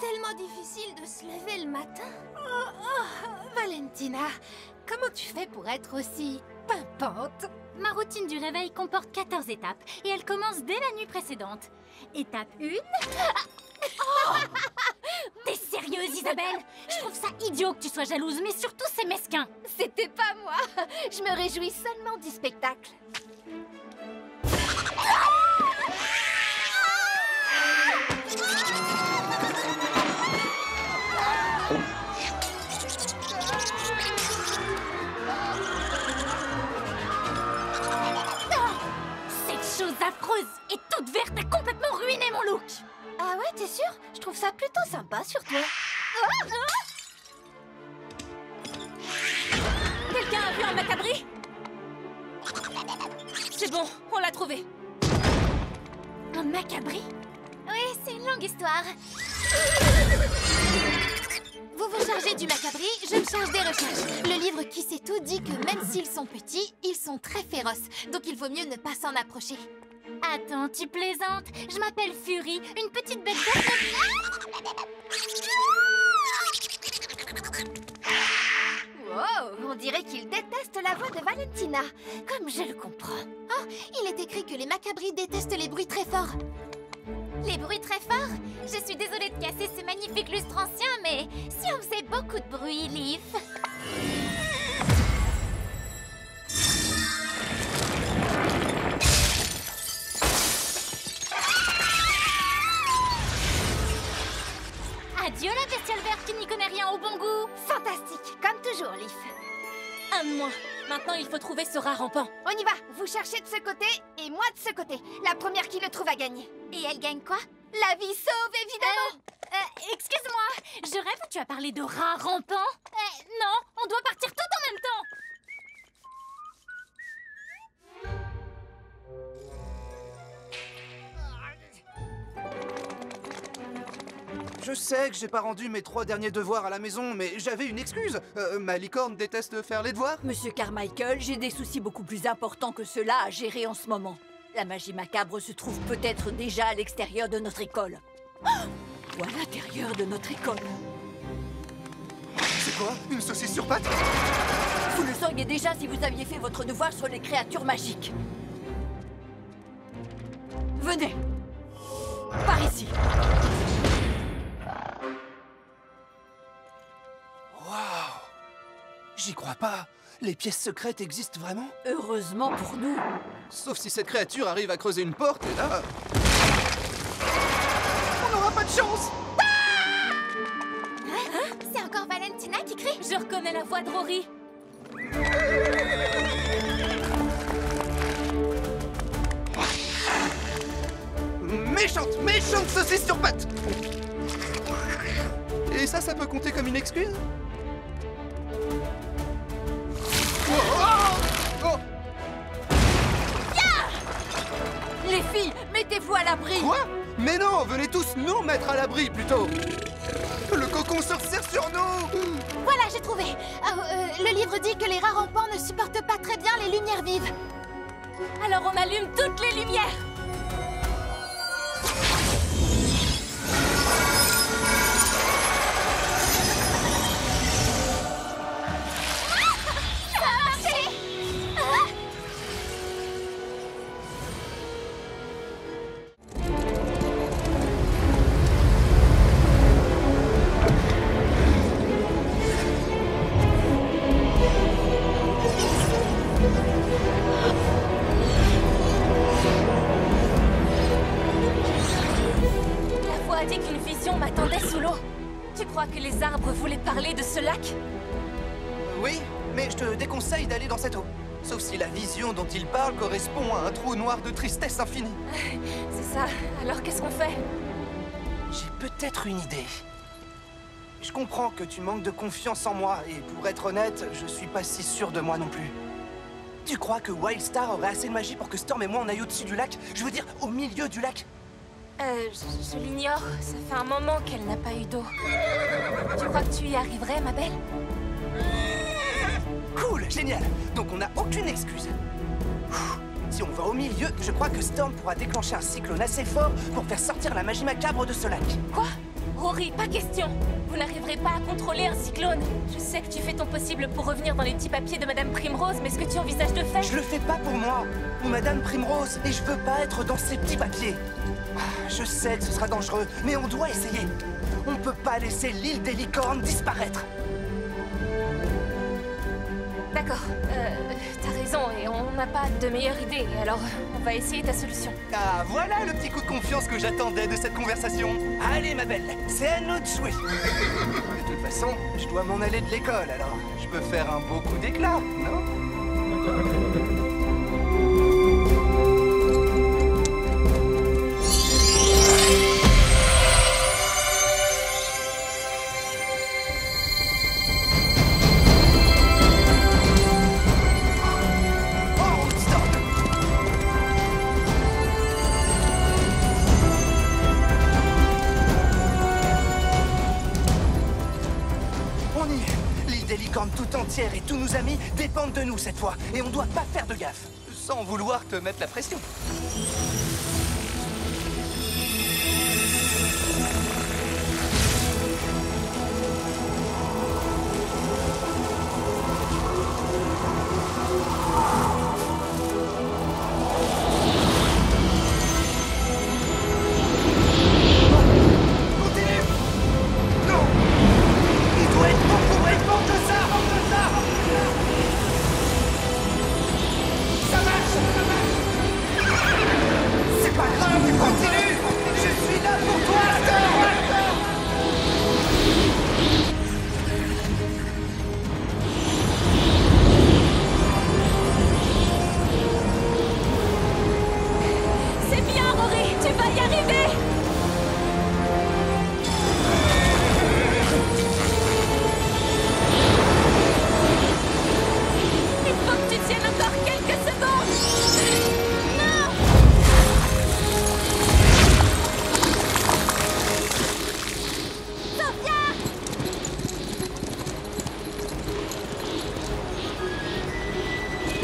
tellement difficile de se lever le matin. Valentina, comment tu fais pour être aussi pimpante? Ma routine du réveil comporte 14 étapes et elle commence dès la nuit précédente. Étape 1... T'es sérieuse, Isabelle? Je trouve ça idiot que tu sois jalouse, mais surtout c'est mesquin. C'était pas moi. Je me réjouis seulement du spectacle. Cette chose affreuse et toute verte a complètement ruiné mon look. Ah ouais, t'es sûre? Je trouve ça plutôt sympa sur toi. Quelqu'un a vu un macabri? C'est bon, on l'a trouvé. Un macabri? Oui, c'est une longue histoire. Vous vous chargez du macabri, je me charge des recherches. Le livre Qui sait tout dit que même s'ils sont petits, ils sont très féroces. Donc il vaut mieux ne pas s'en approcher. Attends, tu plaisantes? Je m'appelle Fury, une petite bête d'œuf. Wow, on dirait qu'il déteste la voix de Valentina. Comme je le comprends. Oh, il est écrit que les macabris détestent les bruits très forts. Les bruits très forts? Je suis désolée de casser ce magnifique lustre ancien, mais si on faisait beaucoup de bruit, Leaf... Adieu la bestiole verte qui n'y connaît rien au bon goût. Fantastique, comme toujours, Leaf. Un de moins. Maintenant, il faut trouver ce rat rampant. On y va, vous cherchez de ce côté et moi de ce côté. La première qui le trouve a gagné. Et elle gagne quoi? La vie sauve, évidemment. Excuse-moi, je rêve où tu as parlé de rat rampant? Non, on doit partir tout en même temps. Je sais que j'ai pas rendu mes 3 derniers devoirs à la maison, mais j'avais une excuse. Ma licorne déteste faire les devoirs. Monsieur Carmichael, j'ai des soucis beaucoup plus importants que cela à gérer en ce moment. La magie macabre se trouve peut-être déjà à l'extérieur de notre école. Ou à l'intérieur de notre école. C'est quoi? Une saucisse sur pattes? Vous le sauriez déjà si vous aviez fait votre devoir sur les créatures magiques. Venez. Par ici. Waouh! J'y crois pas. Les pièces secrètes existent vraiment? Heureusement pour nous. Sauf si cette créature arrive à creuser une porte et là... on n'aura pas de chance! C'est encore Valentina qui crie? Je reconnais la voix de Rory. Méchante saucisse sur pattes! Et ça peut compter comme une excuse? Oh! Les filles, mettez-vous à l'abri. Quoi? Mais non, venez tous nous mettre à l'abri plutôt! Le cocon se resserre sur nous! Voilà, j'ai trouvé. Le livre dit que les rats rampants ne supportent pas très bien les lumières vives. Alors on allume toutes les lumières. M'attendait sous l'eau. Tu crois que les arbres voulaient parler de ce lac? Oui, mais je te déconseille d'aller dans cette eau. Sauf si la vision dont il parle correspond à un trou noir de tristesse infinie. C'est ça. Alors qu'est-ce qu'on fait? J'ai peut-être une idée. Je comprends que tu manques de confiance en moi, et pour être honnête, je suis pas si sûr de moi non plus. Tu crois que Wildstar aurait assez de magie pour que Storm et moi on aille au-dessus du lac? Je veux dire, au milieu du lac? Je l'ignore. Ça fait un moment qu'elle n'a pas eu d'eau. Tu crois que tu y arriverais, ma belle? Cool, génial. Donc on n'a aucune excuse. Si on va au milieu, je crois que Storm pourra déclencher un cyclone assez fort pour faire sortir la magie macabre de ce lac. Quoi? Rory, pas question. Vous n'arriverez pas à contrôler un cyclone. Je sais que tu fais ton possible pour revenir dans les petits papiers de Madame Primrose, mais ce que tu envisages de faire... Je le fais pas pour moi, ou Madame Primrose, et je veux pas être dans ces petits papiers. Ah, je sais que ce sera dangereux, mais on doit essayer. On peut pas laisser l'île des licornes disparaître. D'accord, t'as raison, et on n'a pas de meilleure idée, alors on va essayer ta solution. Ah, voilà le petit coup de confiance que j'attendais de cette conversation. Allez, ma belle, c'est à nous de jouer. De toute façon, je dois m'en aller de l'école, alors je peux faire un beau coup d'éclat, non? Tout entière et tous nos amis dépendent de nous cette fois. Et on doit pas faire de gaffe. Sans vouloir te mettre la pression.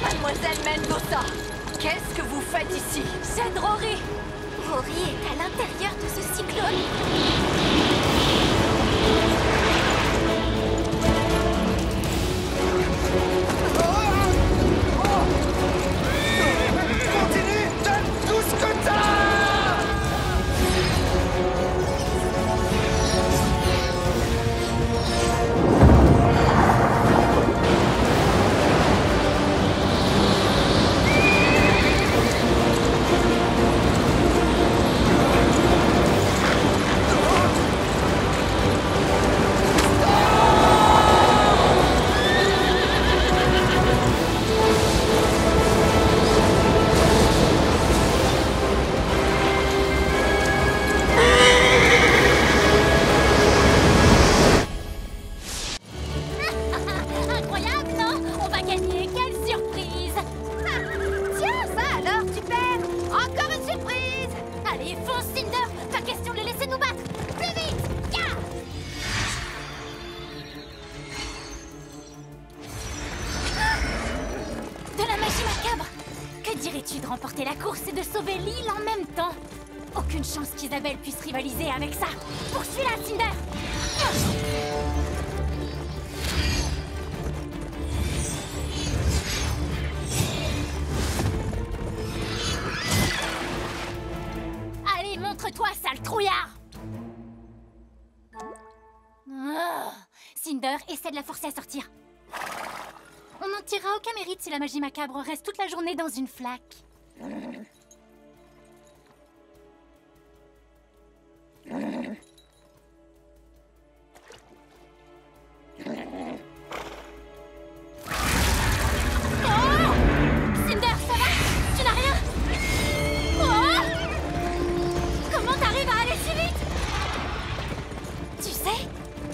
Mademoiselle Mendoza, qu'est-ce que vous faites ici? C'est Rory! Rory est à l'intérieur de ce cyclone. Continue, donne tout ce que t'as! Incroyable, non? On va gagner, quelle surprise! Ah, tiens, ça alors, tu perds! Encore une surprise! Allez, fonce, Cinder! Pas question de le laisser nous battre! Plus vite! Ya! De la magie macabre! Que dirais-tu de remporter la course et de sauver l'île en même temps? Aucune chance qu'Isabelle puisse rivaliser avec ça! Poursuis-la, Cinder! Allez, montre-toi, sale trouillard! Oh, Cinder, essaie de la forcer à sortir. On n'en tirera aucun mérite si la magie macabre reste toute la journée dans une flaque. Oh! Cinder, ça va? Tu n'as rien? Oh! Comment t'arrives à aller si vite? Tu sais,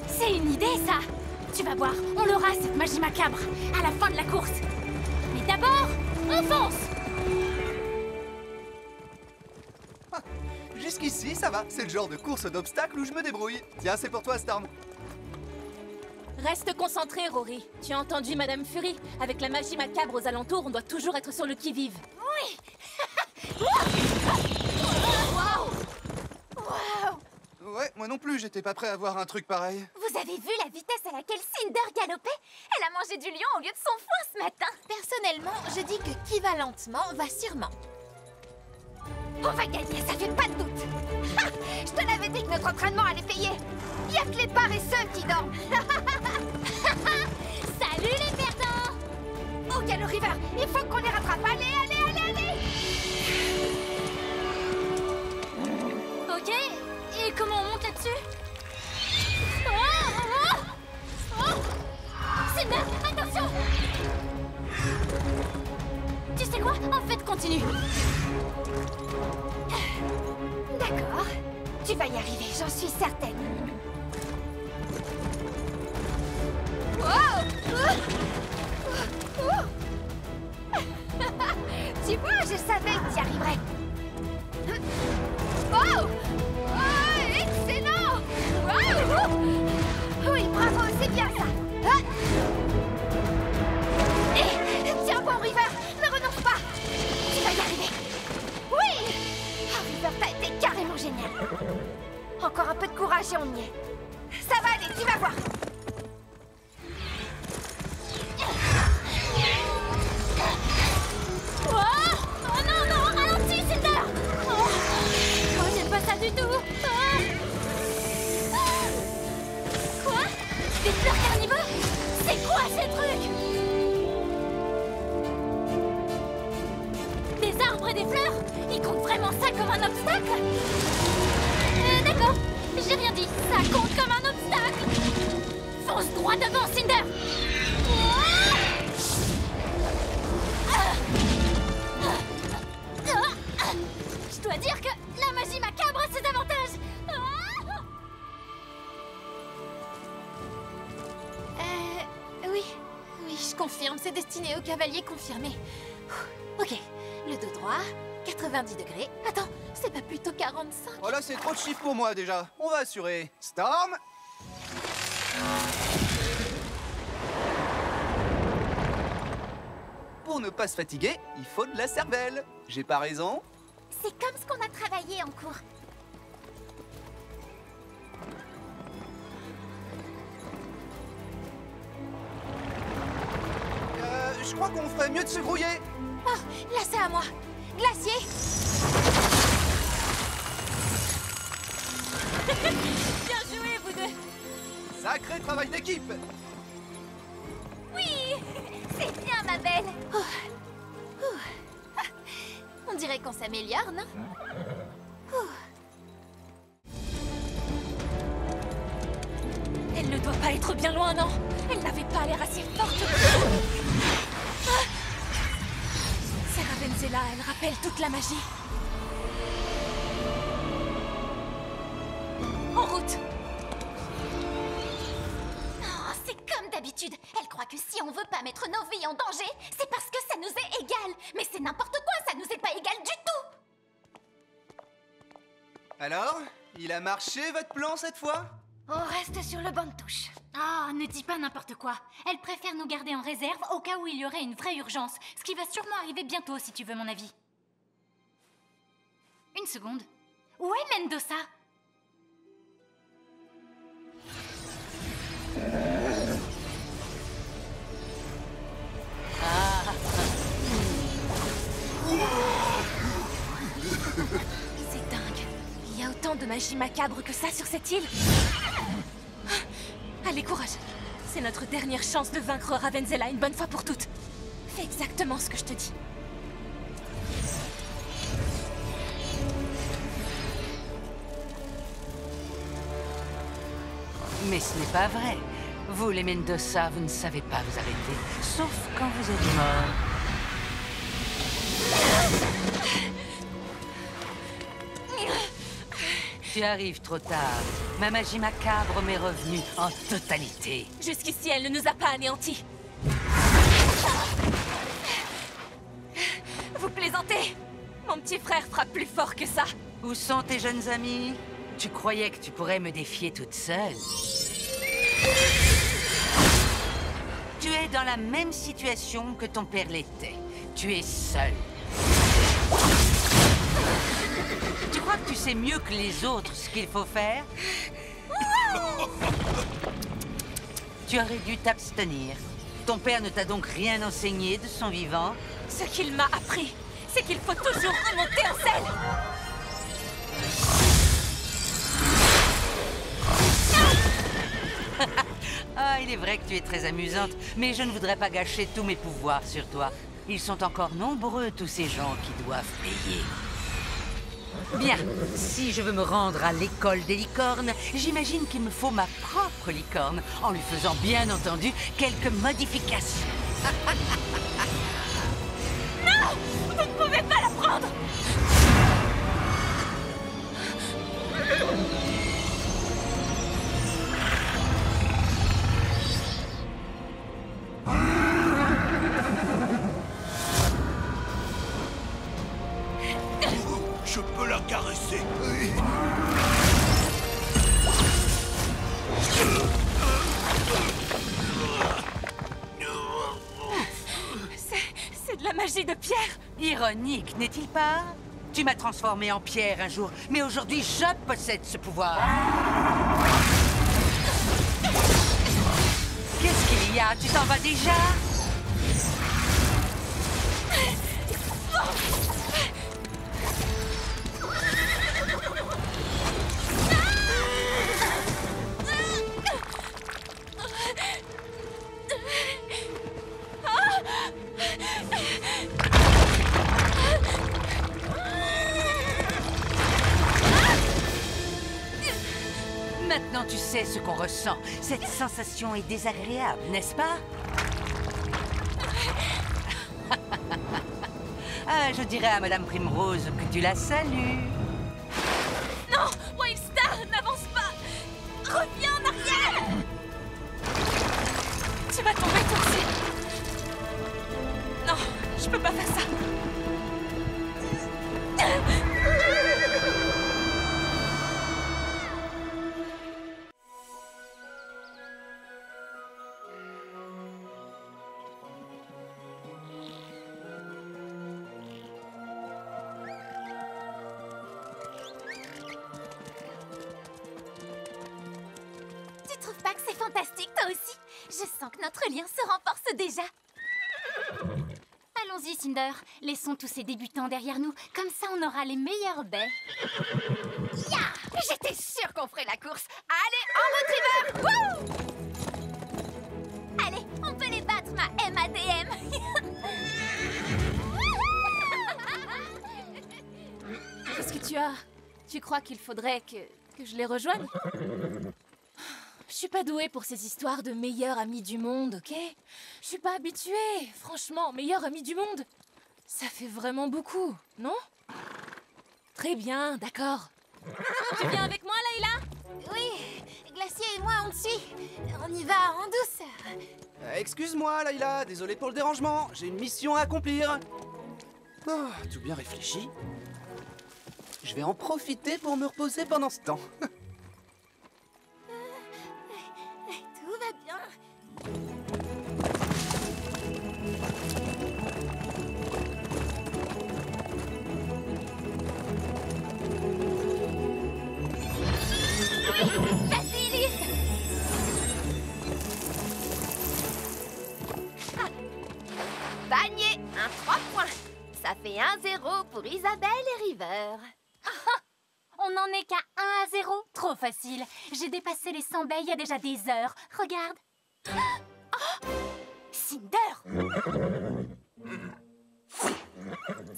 c'est une idée, ça. Tu vas voir, on l'aura, cette magie macabre, à la fin de la course. Mais d'abord, on fonce! Jusqu'ici, ça va. C'est le genre de course d'obstacles où je me débrouille. Tiens, c'est pour toi, Storm. Reste concentré, Rory. Tu as entendu Madame Fury? Avec la magie macabre aux alentours, on doit toujours être sur le qui-vive. Oui! Wow! Ouais, Moi non plus, j'étais pas prêt à voir un truc pareil. Vous avez vu la vitesse à laquelle Cinder galopait? Elle a mangé du lion au lieu de son foin ce matin. Personnellement, je dis que qui va lentement va sûrement. On va gagner, ça fait pas de doute. Ha! Je te l'avais dit que notre entraînement allait payer. Y a que les paresseux qui dorment. Salut les perdants! Oh, Gallo River, il faut qu'on les rattrape. Allez, allez, allez, allez! Ok, et comment on monte là-dessus? Cinder, attention! Tu sais quoi? En fait, continue. D'accord. Tu vas y arriver, j'en suis certaine. Wow! Tu vois, je savais que tu y arriverais. Oh! Oh, excellent! Wow! Oui, bravo, c'est bien ça. Tiens bon, River, ne renonce pas. Tu vas y arriver. Oui! Oh, River, t'as été carrément génial. Encore un peu de courage et on y est. Ça va aller, tu vas voir. Oh non, non, ralentis, Cinder! Oh, j'aime pas ça du tout! Quoi? Des fleurs carnivores? C'est quoi ces trucs? Des arbres et des fleurs? Ils comptent vraiment ça comme un obstacle? D'accord, j'ai rien dit. Ça compte comme un obstacle! Fonce droit devant, Cinder! Je dois dire que la magie macabre a ses avantages! Oui, je confirme, c'est destiné aux cavaliers confirmés. Ok, le dos droit, 90 degrés. Attends, c'est pas plutôt 45? Oh là, c'est trop de chiffres pour moi déjà. On va assurer. Storm! Pour ne pas se fatiguer, il faut de la cervelle. J'ai pas raison? C'est comme ce qu'on a travaillé en cours. Je crois qu'on ferait mieux de se grouiller. Oh, là c'est à moi. Glacier. Bien joué, vous deux! Sacré travail d'équipe. Oui! C'est bien, ma belle! On dirait qu'on s'améliore, non? Elle ne doit pas être bien loin, non? Elle n'avait pas l'air assez forte. C'est Ravensella, elle rappelle toute la magie. En route! Oh, c'est comme d'habitude. Elle croit que si on veut pas mettre nos vies en danger, c'est parce que ça nous est égal. Mais c'est n'importe quoi, ça nous est pas égal du tout. Alors, il a marché votre plan cette fois? On reste sur le banc de touche. Ah, ne dis pas n'importe quoi. Elle préfère nous garder en réserve au cas où il y aurait une vraie urgence. Ce qui va sûrement arriver bientôt, si tu veux mon avis. Une seconde. Où est Mendoza? C'est dingue. Il y a autant de magie macabre que ça sur cette île. Allez, courage. C'est notre dernière chance de vaincre Ravensella une bonne fois pour toutes. Fais exactement ce que je te dis. Mais ce n'est pas vrai. Vous, les Mendoza, vous ne savez pas vous arrêter. Sauf quand vous êtes morts. Tu arrives trop tard. Ma magie macabre m'est revenue en totalité. Jusqu'ici, elle ne nous a pas anéantis. Vous plaisantez? Mon petit frère frappe plus fort que ça. Où sont tes jeunes amis? Tu croyais que tu pourrais me défier toute seule? Tu es dans la même situation que ton père l'était. Tu es seul. Tu crois que tu sais mieux que les autres ce qu'il faut faire? Tu aurais dû t'abstenir. Ton père ne t'a donc rien enseigné de son vivant? Ce qu'il m'a appris, c'est qu'il faut toujours remonter en selle. Ah, il est vrai que tu es très amusante, mais je ne voudrais pas gâcher tous mes pouvoirs sur toi. Ils sont encore nombreux, tous ces gens qui doivent payer. Bien, si je veux me rendre à l'école des licornes, j'imagine qu'il me faut ma propre licorne, en lui faisant bien entendu quelques modifications. Non! Vous ne pouvez pas la prendre! Je peux la caresser. C'est de la magie de pierre. Ironique, n'est-il pas? Tu m'as transformé en pierre un jour, mais aujourd'hui je possède ce pouvoir. Qu'est-ce qu'il y a? Tu t'en vas déjà? Maintenant, tu sais ce qu'on ressent. Cette sensation est désagréable, n'est-ce pas? Ah, je dirais à Madame Primrose que tu la salues. Non! Wildstar, n'avance pas! Reviens en arrière! Tu vas tomber toi aussi! Non, je peux pas faire ça! Tu trouves pas que c'est fantastique, toi aussi? Je sens que notre lien se renforce déjà. Allons-y, Cinder. Laissons tous ces débutants derrière nous. Comme ça, on aura les meilleures baies. Ya! J'étais sûre qu'on ferait la course. Allez, en route, River! Wouh! Allez, on peut les battre, ma MADM. Qu'est-ce que tu as? Tu crois qu'il faudrait que je les rejoigne? Je suis pas douée pour ces histoires de meilleurs amis du monde, ok? Je suis pas habituée. Franchement, meilleur ami du monde, ça fait vraiment beaucoup, non? Très bien, d'accord. Tu viens avec moi, Layla? Oui, Glacier et moi, on te suit. On y va en douce. Excuse-moi, Layla, désolé pour le dérangement. J'ai une mission à accomplir. Oh, tout bien réfléchi. Je vais en profiter pour me reposer pendant ce temps. Tout va bien. Facilis! Ah. Panier, un 3 points. Ça fait 1-0 pour Isabelle et River. On n'en est qu'à 1-0. Trop facile. J'ai dépassé les 100 baies il y a déjà des heures. Regarde. Oh, Cinder!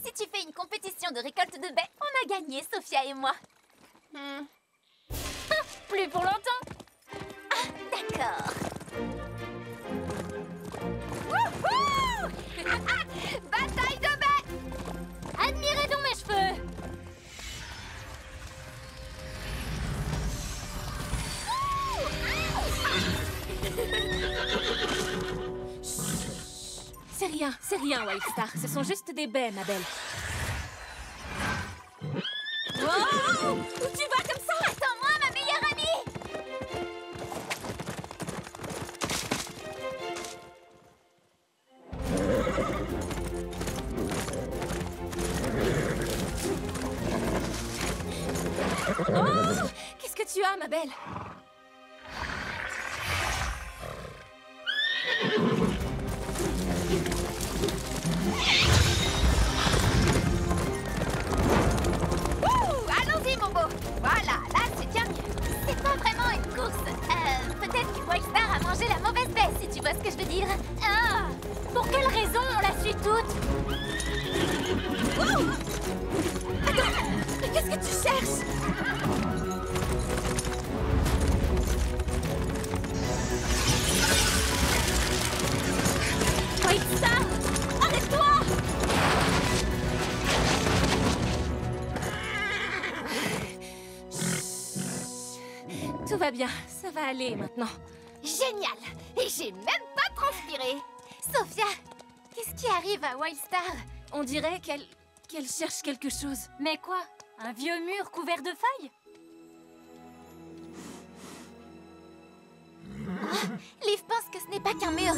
Si tu fais une compétition de récolte de baies, on a gagné, Sophia et moi. Plus pour longtemps. Ah, d'accord. Wouhou! Bataille de baies! Admirez donc mes cheveux. C'est rien, Wildstar. Ce sont juste des baies, ma belle. Oh! Où tu vas comme ça? Attends-moi, ma meilleure amie! Qu'est-ce que tu as, ma belle? Allons-y, mon beau. Voilà, là, c'est bien mieux. C'est pas vraiment une course. Peut-être que Wildstar a mangé la mauvaise baie, si tu vois ce que je veux dire. Ah, pour quelle raison on la suit toute? Attends, mais qu'est-ce que tu cherches? Wildstar, arrête-toi! Tout va bien, ça va aller maintenant. Génial! Et j'ai même pas transpiré. Sophia, qu'est-ce qui arrive à Wildstar? On dirait qu'elle cherche quelque chose. Mais quoi? Un vieux mur couvert de feuilles? Ah, Liv pense que ce n'est pas qu'un mur.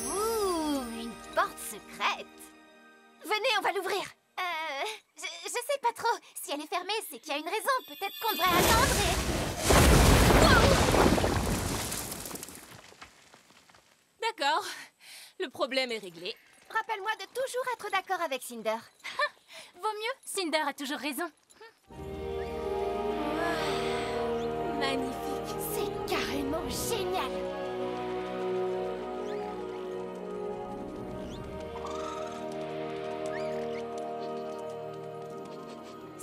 Ouh, une porte secrète. Venez, on va l'ouvrir. Je sais pas trop. Si elle est fermée, c'est qu'il y a une raison. Peut-être qu'on devrait attendre D'accord, le problème est réglé. Rappelle-moi de toujours être d'accord avec Cinder. Vaut mieux, Cinder a toujours raison. Magnifique. C'est carrément génial.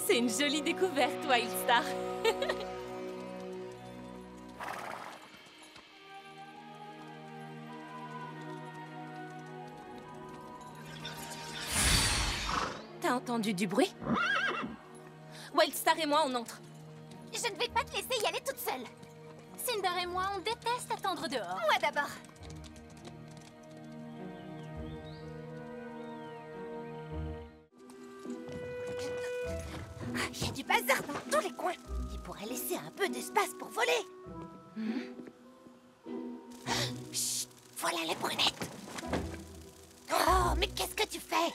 C'est une jolie découverte, Wildstar. T'as entendu du bruit? Wildstar et moi, on entre. Je ne vais pas te laisser y aller toute seule. Cinder et moi, on déteste attendre dehors. Moi d'abord. Il y a du bazar dans tous les coins. Il pourrait laisser un peu d'espace pour voler. Chut, voilà les brunettes. Oh, mais qu'est-ce que tu fais?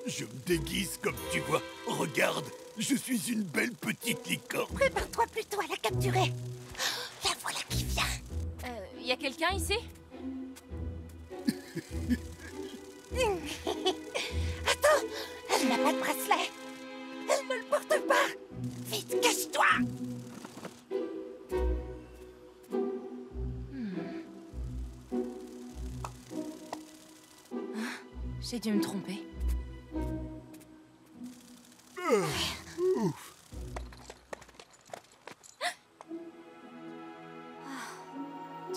Je me déguise comme tu vois. Regarde, je suis une belle petite licorne. Prépare-toi plutôt à la capturer. La voilà qui vient. Y a quelqu'un ici? Attends, elle n'a pas de bracelet. Elle ne le porte pas. Vite, cache-toi. J'ai dû me tromper.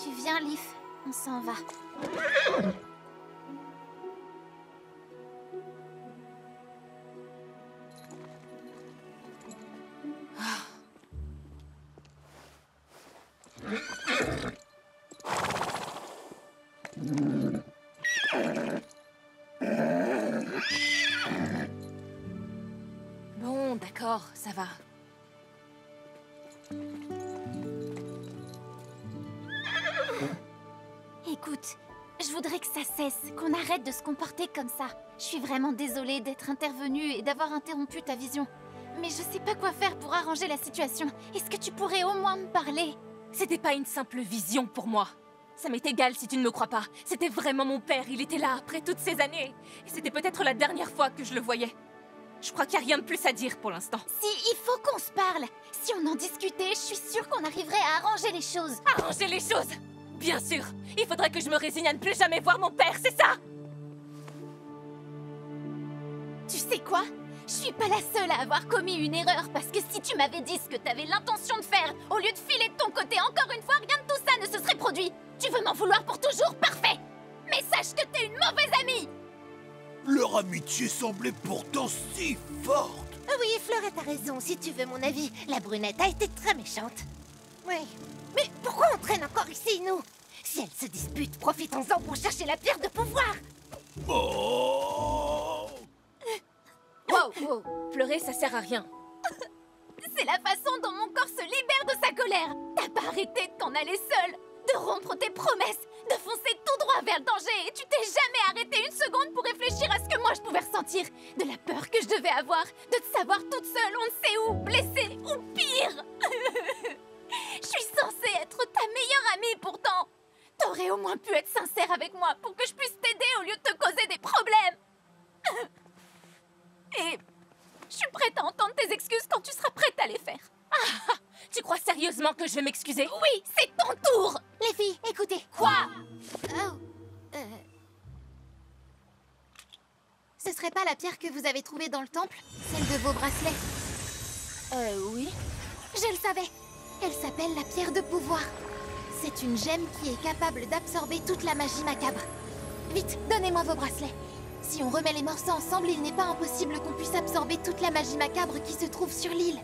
Tu viens, Liv. On s'en va. Bon, d'accord, ça va. Écoute, je voudrais que ça cesse, qu'on arrête de se comporter comme ça. Je suis vraiment désolée d'être intervenue et d'avoir interrompu ta vision. Mais je sais pas quoi faire pour arranger la situation. Est-ce que tu pourrais au moins me parler? C'était pas une simple vision pour moi. Ça m'est égal si tu ne me crois pas. C'était vraiment mon père, il était là après toutes ces années. Et c'était peut-être la dernière fois que je le voyais. Je crois qu'il n'y a rien de plus à dire pour l'instant. Si, il faut qu'on se parle. Si on en discutait, je suis sûre qu'on arriverait à arranger les choses. Arranger les choses? Bien sûr. Il faudrait que je me résigne à ne plus jamais voir mon père, c'est ça? Tu sais quoi? Je suis pas la seule à avoir commis une erreur, parce que si tu m'avais dit ce que t'avais l'intention de faire, au lieu de filer de ton côté encore une fois, rien de tout ça ne se serait produit. Tu veux m'en vouloir pour toujours? Parfait. Mais sache que t'es une mauvaise amie. Leur amitié semblait pourtant si forte. Oui, Fleurette a raison, si tu veux mon avis. La brunette a été très méchante. Oui. Mais pourquoi on traîne encore ici, nous? Si elles se disputent, profitons-en pour chercher la pierre de pouvoir. Oh. Wow, pleurer, ça sert à rien. C'est la façon dont mon corps se libère de sa colère. T'as pas arrêté de t'en aller seule, de rompre tes promesses. de foncer tout droit vers le danger et tu t'es jamais arrêté une seconde pour réfléchir à ce que moi je pouvais ressentir. De la peur que je devais avoir, de te savoir toute seule, on ne sait où, blessée ou pire. Je suis censée être ta meilleure amie pourtant. T'aurais au moins pu être sincère avec moi pour que je puisse t'aider au lieu de te causer des problèmes. Et je suis prête à entendre tes excuses quand tu seras prête à les faire. Ah, tu crois sérieusement que je vais m'excuser? Oui, c'est ton tour. Les filles, écoutez. Quoi? Ce serait pas la pierre que vous avez trouvée dans le temple? Celle de vos bracelets? Oui. Je le savais. Elle s'appelle la pierre de pouvoir. C'est une gemme qui est capable d'absorber toute la magie macabre. Vite, donnez-moi vos bracelets. Si on remet les morceaux ensemble, il n'est pas impossible qu'on puisse absorber toute la magie macabre qui se trouve sur l'île.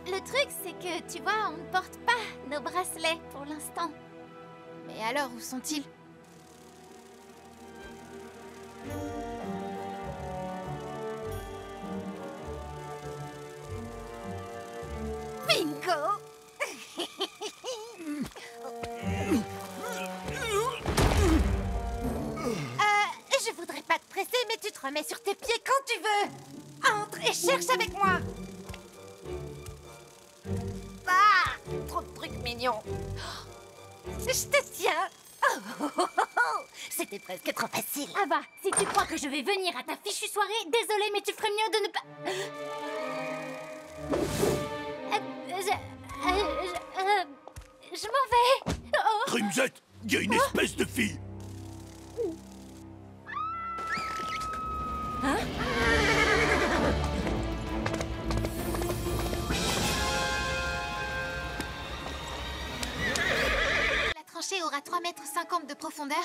Le truc, c'est que, tu vois, on ne porte pas nos bracelets pour l'instant. Mais alors, où sont-ils? Bingo! Je voudrais pas te presser, mais tu te remets sur tes pieds quand tu veux. Entre et cherche avec moi. Ah, trop de trucs mignons. Je te tiens. C'était presque trop facile. Ava, si tu crois que je vais venir à ta fichue soirée, désolée, mais tu ferais mieux de ne pas... Je m'en vais. Oh. Crimzette, il y a une espèce de fille. La tranchée aura 3,50 mètres de profondeur.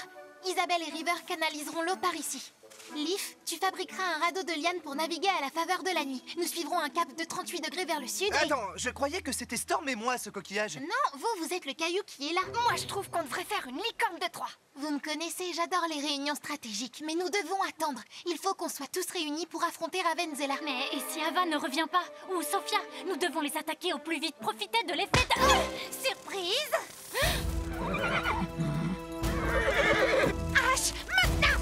Isabelle et River canaliseront l'eau par ici. Leaf, tu fabriqueras un radeau de liane pour naviguer à la faveur de la nuit. Nous suivrons un cap de 38 degrés vers le sud et... Attends, je croyais que c'était Storm et moi, ce coquillage. Non, vous êtes le caillou qui est là. Moi, je trouve qu'on devrait faire une licorne de 3. Vous me connaissez, j'adore les réunions stratégiques, mais nous devons attendre. Il faut qu'on soit tous réunis pour affronter Ravenzela. Mais et si Ava ne revient pas? Ou Sophia? Nous devons les attaquer au plus vite. Profitez de l'effet de... Surprise! Ash, maintenant!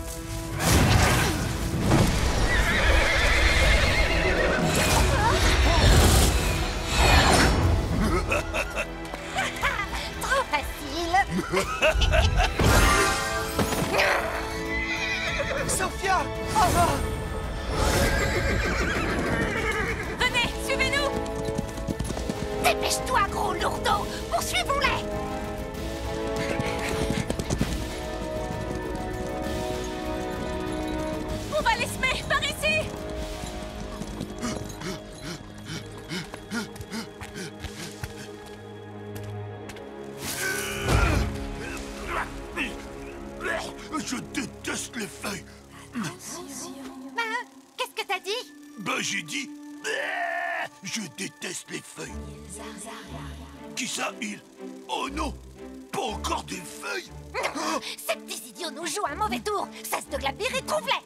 Trop facile! Sophia! Ava! Venez, suivez-nous. Dépêche-toi, gros lourdeau! Poursuivons-les! On va les semer par ici. Je déteste les feuilles. Qu'est-ce que t'as dit? Bah j'ai dit... Je déteste les feuilles. Qui ça, il? Oh non! Pas encore des feuilles! Ces petits idiots nous jouent un mauvais tour! Cesse de glapir et trouve-les!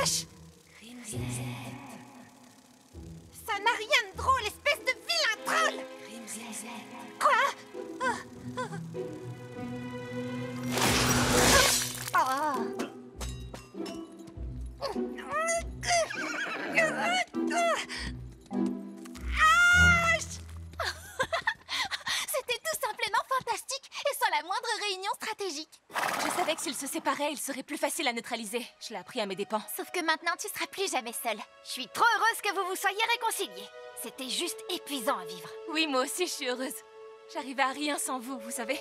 Ash! Ça n'a rien de drôle, espèce de vilain troll! Quoi? C'était tout simplement fantastique et sans la moindre réunion stratégique. Je savais que s'ils se séparaient, il serait plus facile à neutraliser. Je l'ai appris à mes dépens. Sauf que maintenant, tu seras plus jamais seule. Je suis trop heureuse que vous vous soyez réconciliés. C'était juste épuisant à vivre. Oui, moi aussi, je suis heureuse. J'arrivais à rien sans vous, vous savez.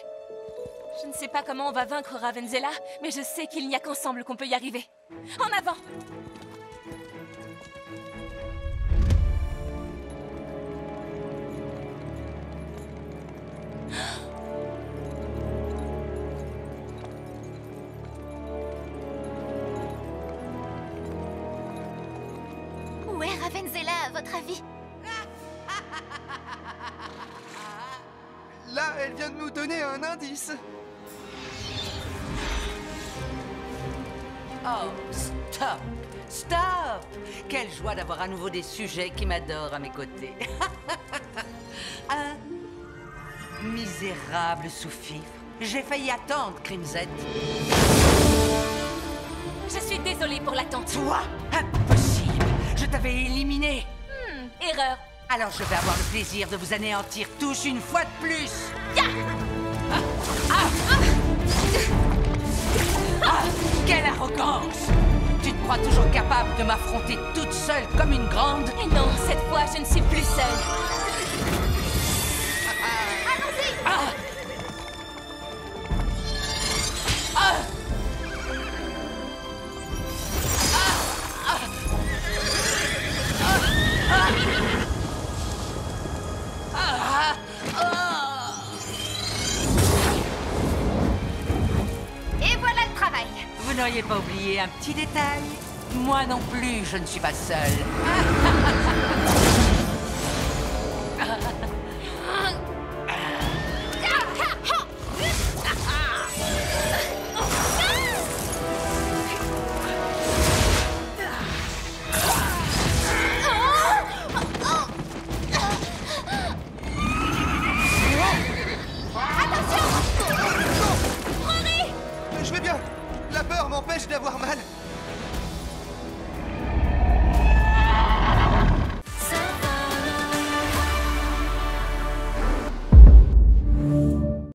Je ne sais pas comment on va vaincre Ravenzela, mais je sais qu'il n'y a qu'ensemble qu'on peut y arriver. En avant! Ravenzela, à votre avis? Là, elle vient de nous donner un indice. Oh, stop! Stop! Quelle joie d'avoir à nouveau des sujets qui m'adorent à mes côtés. Un misérable sous-fifre. J'ai failli attendre, Crimson. Je suis désolée pour l'attente. Toi? Impossible! Je t'avais éliminé. Erreur. Alors je vais avoir le plaisir de vous anéantir tous une fois de plus. Quelle arrogance! Tu te crois toujours capable de m'affronter toute seule comme une grande? Et non, cette fois, je ne suis plus seule. Et voilà le travail. Vous n'auriez pas oublié un petit détail? Moi non plus, je ne suis pas seule. Je vais bien. La peur m'empêche d'avoir mal.